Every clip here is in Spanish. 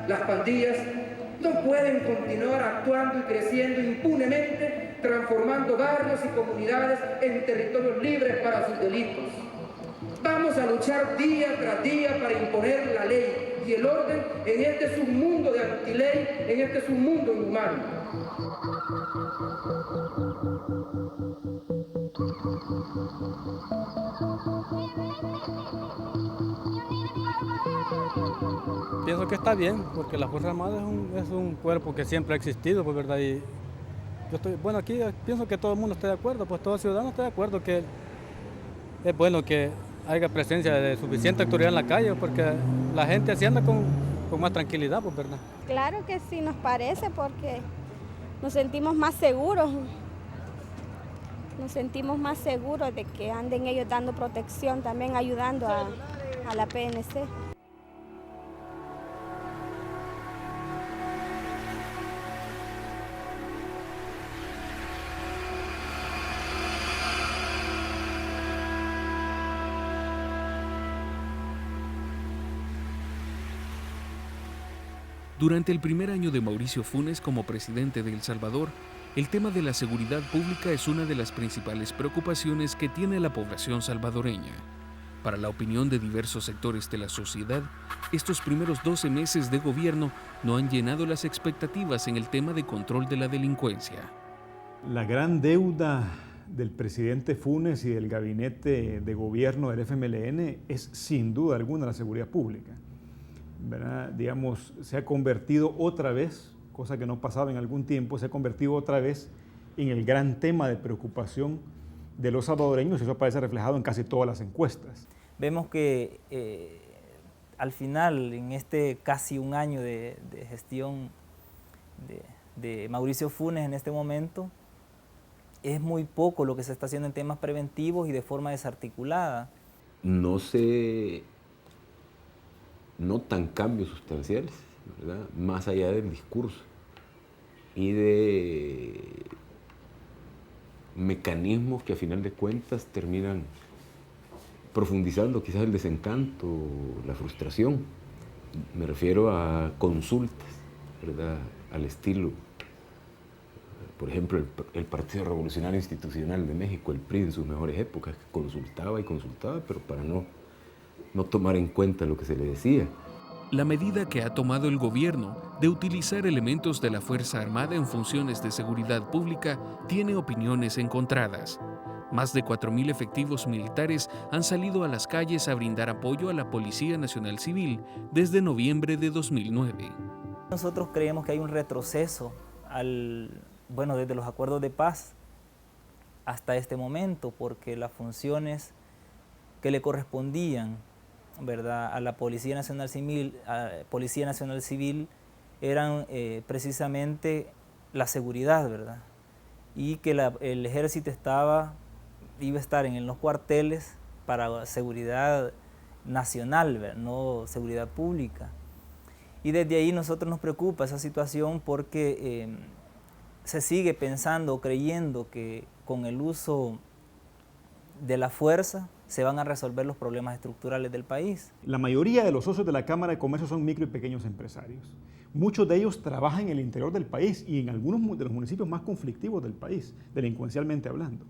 Las pandillas no pueden continuar actuando y creciendo impunemente, transformando barrios y comunidades en territorios libres para sus delitos. Vamos a luchar día tras día para imponer la ley y el orden en este submundo de antiley, en este submundo inhumano. Pienso que está bien, porque la Fuerza Armada es un cuerpo que siempre ha existido, pues, ¿verdad? Y yo estoy, bueno, aquí pienso que todo el mundo está de acuerdo, pues todo ciudadano está de acuerdo que es bueno que haya presencia de suficiente autoridad en la calle, porque la gente así anda con más tranquilidad, pues, ¿verdad? Claro que sí nos parece, porque nos sentimos más seguros. Nos sentimos más seguros de que anden ellos dando protección, también ayudando a la PNC. Durante el primer año de Mauricio Funes como presidente de El Salvador, el tema de la seguridad pública es una de las principales preocupaciones que tiene la población salvadoreña. Para la opinión de diversos sectores de la sociedad, estos primeros 12 meses de gobierno no han llenado las expectativas en el tema de control de la delincuencia. La gran deuda del presidente Funes y del gabinete de gobierno del FMLN es sin duda alguna la seguridad pública. ¿Verdad? Digamos, se ha convertido otra vez, cosa que no pasaba en algún tiempo, se ha convertido otra vez en el gran tema de preocupación de los salvadoreños, y eso aparece reflejado en casi todas las encuestas. Vemos que al final, en este casi un año de gestión de Mauricio Funes en este momento, es muy poco lo que se está haciendo en temas preventivos y de forma desarticulada. No se notan cambios sustanciales, ¿verdad? Más allá del discurso y de mecanismos que a final de cuentas terminan profundizando quizás el desencanto, la frustración. Me refiero a consultas, ¿verdad? Al estilo, por ejemplo, el Partido Revolucionario Institucional de México, el PRI en sus mejores épocas, que consultaba y consultaba, pero para no tomar en cuenta lo que se le decía. La medida que ha tomado el gobierno de utilizar elementos de la Fuerza Armada en funciones de seguridad pública tiene opiniones encontradas. Más de 4.000 efectivos militares han salido a las calles a brindar apoyo a la Policía Nacional Civil desde noviembre de 2009. Nosotros creemos que hay un retroceso desde los acuerdos de paz hasta este momento, porque las funciones que le correspondían, ¿verdad?, a la Policía Nacional Civil eran precisamente la seguridad, ¿verdad? Y que el ejército iba a estar en los cuarteles para seguridad nacional, ¿verdad?, no seguridad pública. Y desde ahí nosotros nos preocupa esa situación porque se sigue pensando, creyendo que con el uso de la fuerza se van a resolver los problemas estructurales del país. La mayoría de los socios de la Cámara de Comercio son micro y pequeños empresarios. Muchos de ellos trabajan en el interior del país y en algunos de los municipios más conflictivos del país, delincuencialmente hablando.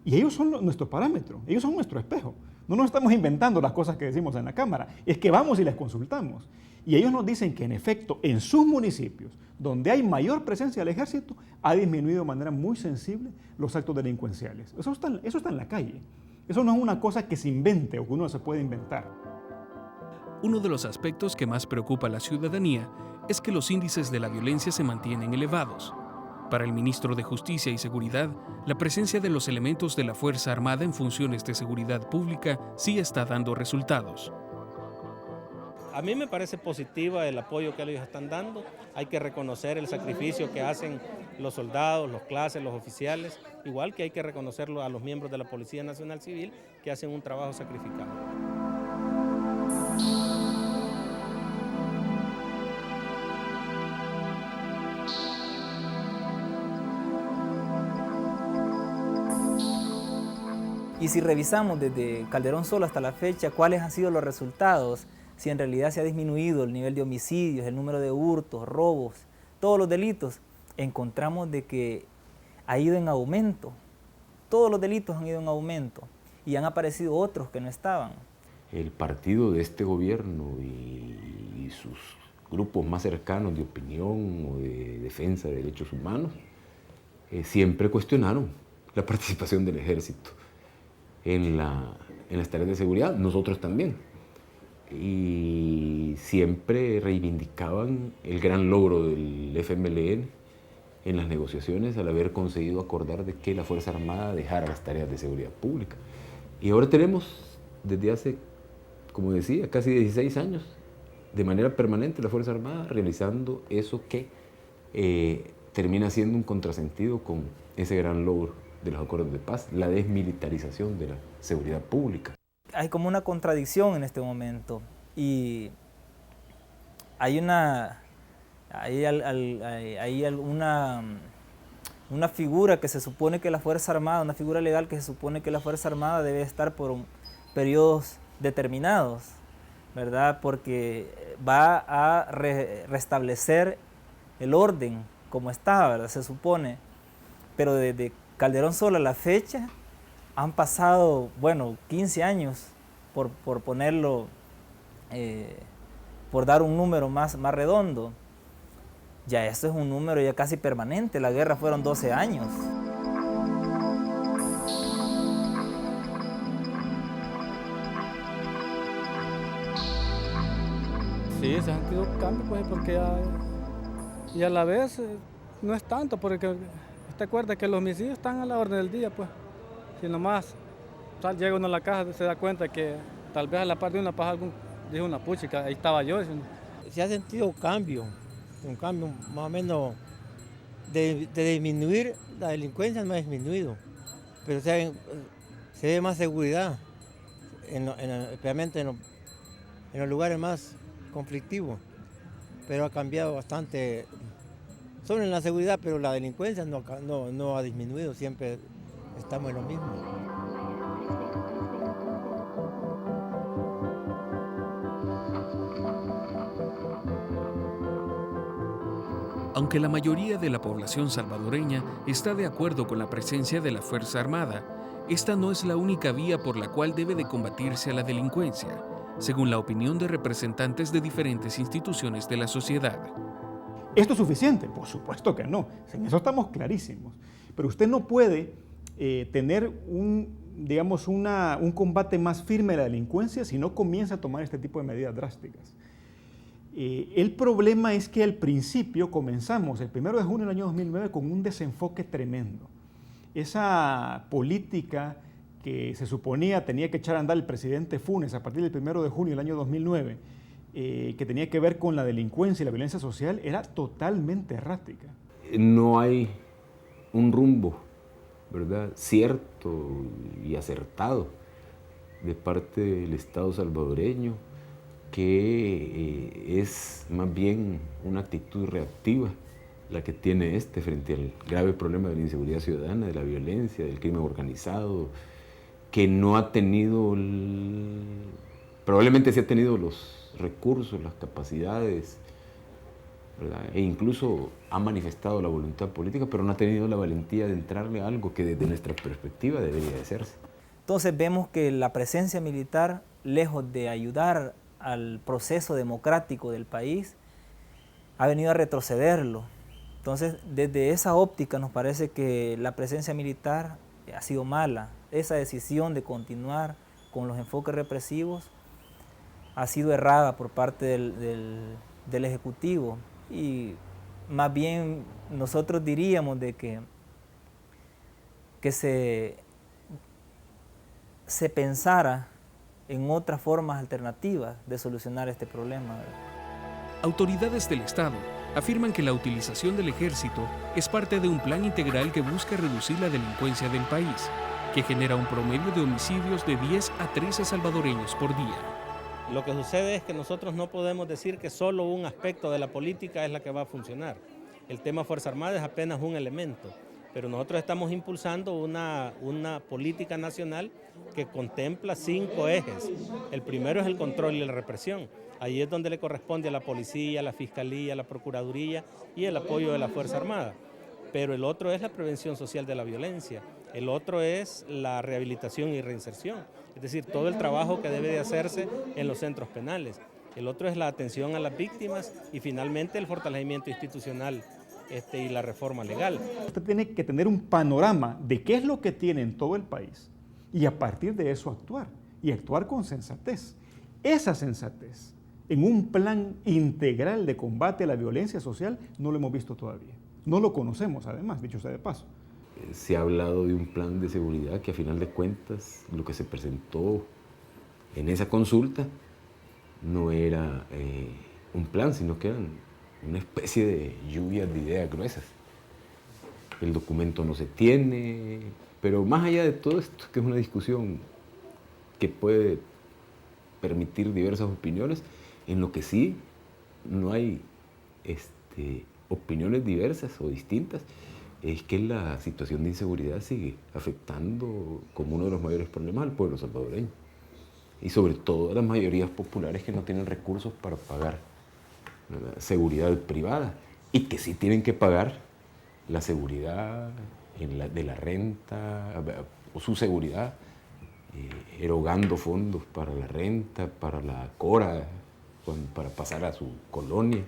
Y ellos son nuestro parámetro, ellos son nuestro espejo. No nos estamos inventando las cosas que decimos en la Cámara, es que vamos y les consultamos. Y ellos nos dicen que en efecto, en sus municipios, donde hay mayor presencia del ejército, ha disminuido de manera muy sensible los actos delincuenciales. Eso está en la calle. Eso no es una cosa que se invente o que uno se puede inventar. Uno de los aspectos que más preocupa a la ciudadanía es que los índices de la violencia se mantienen elevados. Para el ministro de Justicia y Seguridad, la presencia de los elementos de la Fuerza Armada en funciones de seguridad pública sí está dando resultados. A mí me parece positiva el apoyo que ellos están dando. Hay que reconocer el sacrificio que hacen los soldados, los clases, los oficiales, igual que hay que reconocerlo a los miembros de la Policía Nacional Civil que hacen un trabajo sacrificado. Y si revisamos desde Calderón Solo hasta la fecha, cuáles han sido los resultados, si en realidad se ha disminuido el nivel de homicidios, el número de hurtos, robos, todos los delitos, encontramos de que ha ido en aumento. Todos los delitos han ido en aumento y han aparecido otros que no estaban. El partido de este gobierno y sus grupos más cercanos de opinión o de defensa de derechos humanos siempre cuestionaron la participación del ejército en las tareas de seguridad, nosotros también. Y siempre reivindicaban el gran logro del FMLN en las negociaciones al haber conseguido acordar de que la Fuerza Armada dejara las tareas de seguridad pública. Y ahora tenemos, desde hace, como decía, casi 16 años, de manera permanente la Fuerza Armada realizando eso que termina siendo un contrasentido con ese gran logro de los acuerdos de paz, la desmilitarización de la seguridad pública. Hay como una contradicción en este momento y hay una figura que se supone que la Fuerza Armada, una figura legal que se supone que la Fuerza Armada debe estar por periodos determinados, ¿verdad? Porque va a restablecer el orden como estaba, ¿verdad? Se supone, pero desde Calderón solo a la fecha han pasado, bueno, 15 años, por ponerlo, por dar un número más redondo. Ya esto es un número ya casi permanente, la guerra fueron 12 años. Sí, se han sentido cambios, pues, porque y a la vez no es tanto, porque te acuerdas que los homicidios están a la orden del día, pues. Si nomás llega uno a la casa, se da cuenta que tal vez a la par de una pasa dijo una puchica, ahí estaba yo. Se ha sentido un cambio más o menos de disminuir, la delincuencia no ha disminuido, pero se ve más seguridad, especialmente en los lugares más conflictivos, pero ha cambiado bastante, solo en la seguridad, pero la delincuencia no ha disminuido, siempre estamos en lo mismo. Aunque la mayoría de la población salvadoreña está de acuerdo con la presencia de la Fuerza Armada, esta no es la única vía por la cual debe de combatirse a la delincuencia, según la opinión de representantes de diferentes instituciones de la sociedad. ¿Esto es suficiente? Por supuesto que no. En eso estamos clarísimos. Pero usted no puede tener un combate más firme a la delincuencia si no comienza a tomar este tipo de medidas drásticas. El problema es que al principio comenzamos, el 1 de junio del año 2009, con un desenfoque tremendo. Esa política que se suponía tenía que echar a andar el presidente Funes a partir del 1 de junio del año 2009, que tenía que ver con la delincuencia y la violencia social, era totalmente errática. No hay un rumbo, ¿verdad?, cierto y acertado de parte del Estado salvadoreño, que es más bien una actitud reactiva la que tiene frente al grave problema de la inseguridad ciudadana, de la violencia, del crimen organizado, que no ha tenido, probablemente sí ha tenido los recursos, las capacidades, ¿verdad?, e incluso ha manifestado la voluntad política, pero no ha tenido la valentía de entrarle a algo que desde nuestra perspectiva debería de hacerse. Entonces vemos que la presencia militar, lejos de ayudar al proceso democrático del país, ha venido a retrocederlo. Entonces, desde esa óptica nos parece que la presencia militar ha sido mala. Esa decisión de continuar con los enfoques represivos ha sido errada por parte del Ejecutivo, y más bien nosotros diríamos de que se pensara en otras formas alternativas de solucionar este problema, ¿verdad? Autoridades del Estado afirman que la utilización del ejército es parte de un plan integral que busca reducir la delincuencia del país, que genera un promedio de homicidios de 10 a 13 salvadoreños por día. Lo que sucede es que nosotros no podemos decir que solo un aspecto de la política es la que va a funcionar. El tema Fuerza Armada es apenas un elemento. pero nosotros estamos impulsando una política nacional que contempla 5 ejes. El primero es el control y la represión. Ahí es donde le corresponde a la policía, a la fiscalía, a la procuraduría y el apoyo de la Fuerza Armada. Pero el otro es la prevención social de la violencia. El otro es la rehabilitación y reinserción, es decir, todo el trabajo que debe de hacerse en los centros penales. El otro es la atención a las víctimas y finalmente el fortalecimiento institucional y la reforma legal. Usted tiene que tener un panorama de qué es lo que tiene en todo el país y a partir de eso actuar, y actuar con sensatez. Esa sensatez en un plan integral de combate a la violencia social no lo hemos visto todavía. No lo conocemos además, dicho sea de paso. Se ha hablado de un plan de seguridad que a final de cuentas lo que se presentó en esa consulta no era un plan, sino que eran una especie de lluvia de ideas gruesas. El documento no se tiene, pero más allá de todo esto, que es una discusión que puede permitir diversas opiniones, en lo que sí no hay opiniones diversas o distintas, es que la situación de inseguridad sigue afectando como uno de los mayores problemas al pueblo salvadoreño. Y sobre todo a las mayorías populares que no tienen recursos para pagar la seguridad privada y que sí tienen que pagar la seguridad de la renta o su seguridad, erogando fondos para la renta, para la cora, para pasar a su colonia.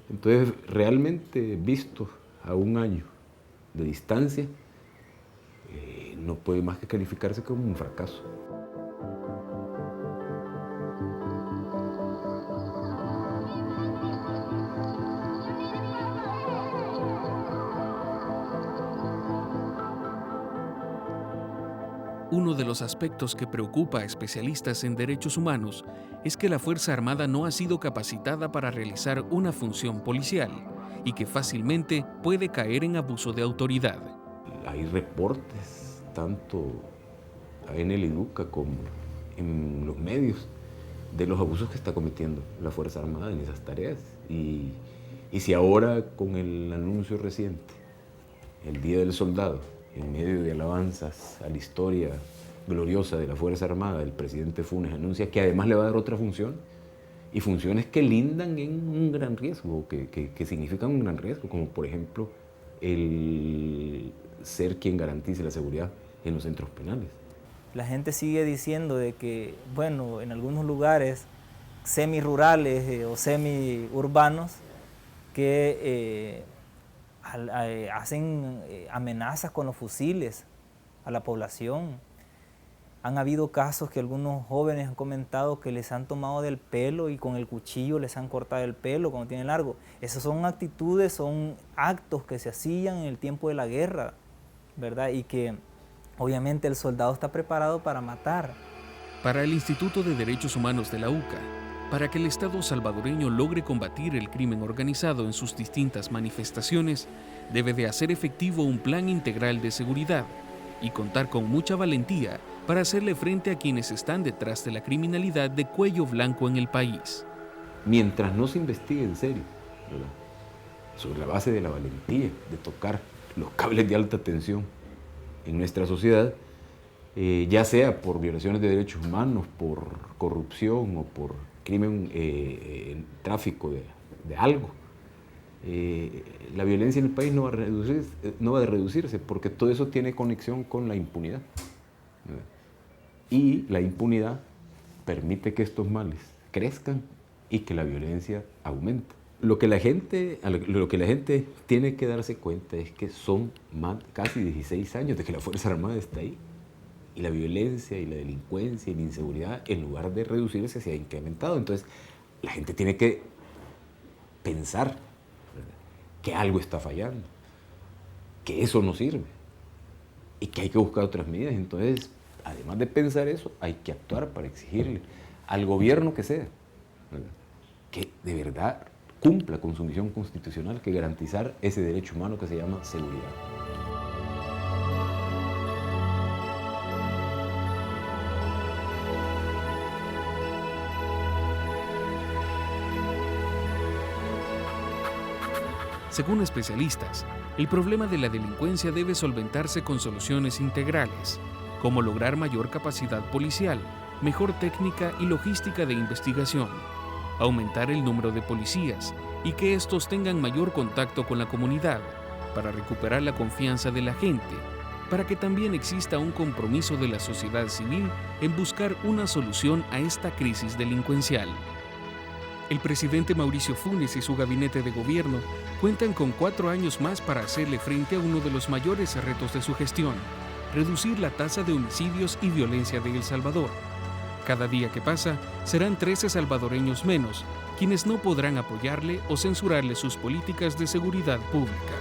Entonces, realmente visto a un año de distancia, no puede más que calificarse como un fracaso. Uno de los aspectos que preocupa a especialistas en derechos humanos es que la Fuerza Armada no ha sido capacitada para realizar una función policial y que fácilmente puede caer en abuso de autoridad. Hay reportes, tanto en el IDUCA como en los medios, de los abusos que está cometiendo la Fuerza Armada en esas tareas. Y si ahora, con el anuncio reciente, el Día del Soldado, en medio de alabanzas a la historia gloriosa de la Fuerza Armada, el presidente Funes anuncia que además le va a dar otra función, y funciones que lindan en un gran riesgo, que significan un gran riesgo, como por ejemplo el ser quien garantice la seguridad en los centros penales. La gente sigue diciendo de que, bueno, en algunos lugares semirurales o semiurbanos que hacen amenazas con los fusiles a la población. Han habido casos que algunos jóvenes han comentado que les han tomado del pelo y con el cuchillo les han cortado el pelo cuando tienen largo. Esas son actitudes, son actos que se hacían en el tiempo de la guerra, ¿verdad? Y que obviamente el soldado está preparado para matar. Para el Instituto de Derechos Humanos de la UCA, para que el Estado salvadoreño logre combatir el crimen organizado en sus distintas manifestaciones, debe de hacer efectivo un plan integral de seguridad y contar con mucha valentía para hacerle frente a quienes están detrás de la criminalidad de cuello blanco en el país. Mientras no se investigue en serio, ¿verdad?, sobre la base de la valentía de tocar los cables de alta tensión en nuestra sociedad, ya sea por violaciones de derechos humanos, por corrupción o por crimen, tráfico de algo, la violencia en el país no va a reducirse porque todo eso tiene conexión con la impunidad, ¿verdad? Y la impunidad permite que estos males crezcan y que la violencia aumente. Lo que la gente tiene que darse cuenta es que son casi 16 años de que la Fuerza Armada está ahí. Y la violencia y la delincuencia y la inseguridad, en lugar de reducirse, se ha incrementado. Entonces, la gente tiene que pensar, ¿verdad?, que algo está fallando, que eso no sirve y que hay que buscar otras medidas. Entonces, además de pensar eso, hay que actuar para exigirle al gobierno que sea, ¿verdad?, que de verdad cumpla con su misión constitucional, que garantizar ese derecho humano que se llama seguridad. Según especialistas, el problema de la delincuencia debe solventarse con soluciones integrales, como lograr mayor capacidad policial, mejor técnica y logística de investigación, aumentar el número de policías y que estos tengan mayor contacto con la comunidad para recuperar la confianza de la gente, para que también exista un compromiso de la sociedad civil en buscar una solución a esta crisis delincuencial. El presidente Mauricio Funes y su gabinete de gobierno cuentan con 4 años más para hacerle frente a uno de los mayores retos de su gestión: reducir la tasa de homicidios y violencia de El Salvador. Cada día que pasa, serán 13 salvadoreños menos quienes no podrán apoyarle o censurarle sus políticas de seguridad pública.